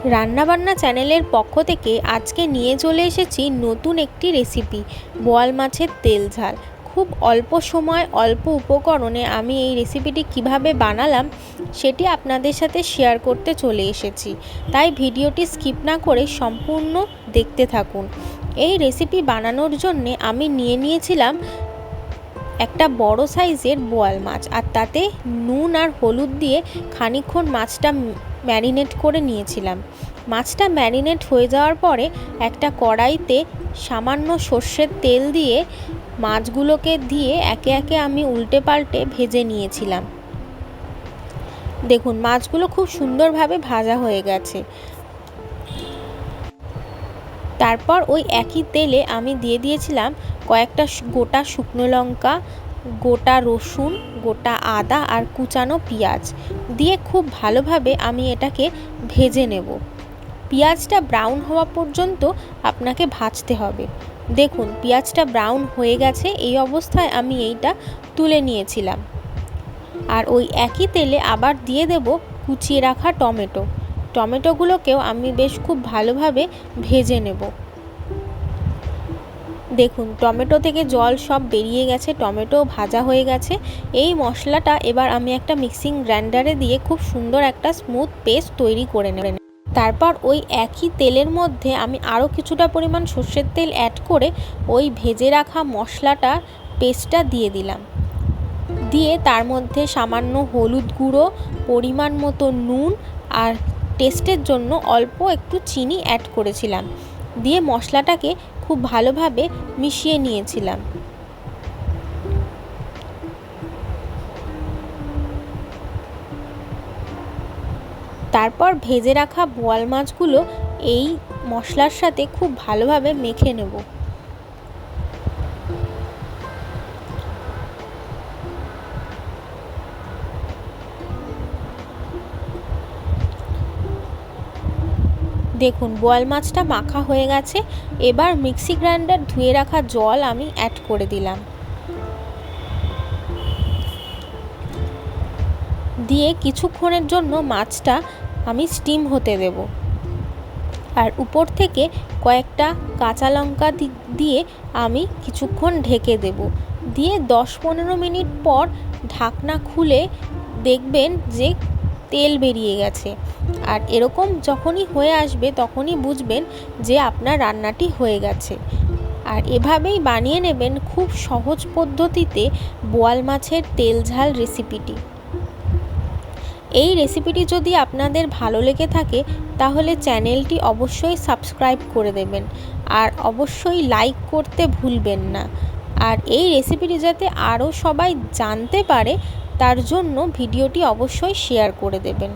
রান্নাবান্না চ্যানেলের পক্ষ থেকে আজকে নিয়ে চলে এসেছি নতুন একটি রেসিপি, বোয়াল মাছের তেল ঝাল। খুব অল্প সময় অল্প উপকরণে আমি এই রেসিপিটি কিভাবে বানালাম সেটি আপনাদের সাথে শেয়ার করতে চলে এসেছি। তাই ভিডিওটি স্কিপ না করে সম্পূর্ণ দেখতে থাকুন। এই রেসিপি বানানোর জন্য আমি নিয়েছিলাম একটা বড় সাইজের বোয়াল মাছ, আর তাতে নুন আর হলুদ দিয়ে খানিকক্ষণ মাছটা ম্যারিনেট করে নিয়েছিলাম। মাছটা ম্যারিনেট হয়ে যাওয়ার পরে একটা কড়াইতে সামান্য সর্ষের তেল দিয়ে মাছগুলোকে দিয়ে একে একে আমি উল্টে পাল্টে ভেজে নিয়েছিলাম। দেখুন, মাছগুলো খুব সুন্দরভাবে ভাজা হয়ে গেছে। তারপর ওই একই তেলে আমি দিয়ে দিয়েছিলাম কয়েকটা গোটা শুকনো লঙ্কা, গোটা রসুন, গোটা আদা আর কুচানো পেঁয়াজ দিয়ে খুব ভালোভাবে আমি এটাকে ভেজে নেব। পেঁয়াজটা ব্রাউন হওয়া পর্যন্ত আপনাকে ভাজতে হবে। দেখুন, পেঁয়াজটা ব্রাউন হয়ে গেছে। এই অবস্থায় আমি এইটা তুলে নিয়েছিলাম। আর ওই একই তেলে আবার দিয়ে দেব কুচিয়ে রাখা টমেটোগুলোকেও আমি বেশ খুব ভালোভাবে ভেজে নেব। দেখুন, টমেটো থেকে জল সব বেরিয়ে গেছে, টমেটো ভাজা হয়ে গেছে। এই মশলাটা এবার আমি একটা মিক্সিং গ্রাইন্ডারে দিয়ে খুব সুন্দর একটা স্মুথ পেস্ট তৈরি করে নেব। তারপর ওই একই তেলের মধ্যে আমি আরও কিছুটা পরিমাণ সর্ষের তেল অ্যাড করে ওই ভেজে রাখা মশলাটা পেস্টটা দিয়ে দিলাম। দিয়ে তার মধ্যে সামান্য হলুদ গুঁড়ো, পরিমাণ মতো নুন আর টেস্টের জন্য অল্প একটু চিনি অ্যাড করেছিলাম। দিয়ে মশলাটাকে খুব ভালোভাবে মিশিয়ে নিয়েছিলাম। তারপর ভেজে রাখা বোয়াল মাছগুলো এই মশলার সাথে খুব ভালোভাবে মেখে নেব। দেখুন, বোয়াল মাছটা মাখা হয়ে গেছে। এবার মিক্সি গ্রাইন্ডার ধুয়ে রাখা জল আমি অ্যাড করে দিলাম। দিয়ে কিছুক্ষণের জন্য মাছটা আমি স্টিম হতে দেব। আর উপর থেকে কয়েকটা কাঁচা লঙ্কা দিয়ে আমি কিছুক্ষণ ঢেকে দেব। দিয়ে 10-15 মিনিট পর ঢাকনা খুলে দেখবেন যে তেল বেরিয়ে গেছে। আর এরকম যখনই হয়ে আসবে তখনই বুঝবেন যে আপনার রান্নাটি হয়ে গেছে। আর এভাবেই বানিয়ে নেবেন খুব সহজ পদ্ধতিতে বোয়াল মাছের তেল ঝাল রেসিপিটি। এই রেসিপিটি যদি আপনাদের ভালো লেগে থাকে তাহলে চ্যানেলটি অবশ্যই সাবস্ক্রাইব করে দেবেন, আর অবশ্যই লাইক করতে ভুলবেন না। আর এই রেসিপিটি যাতে আরও সবাই জানতে পারে তার জন্য ভিডিওটি অবশ্যই শেয়ার করে দেবেন।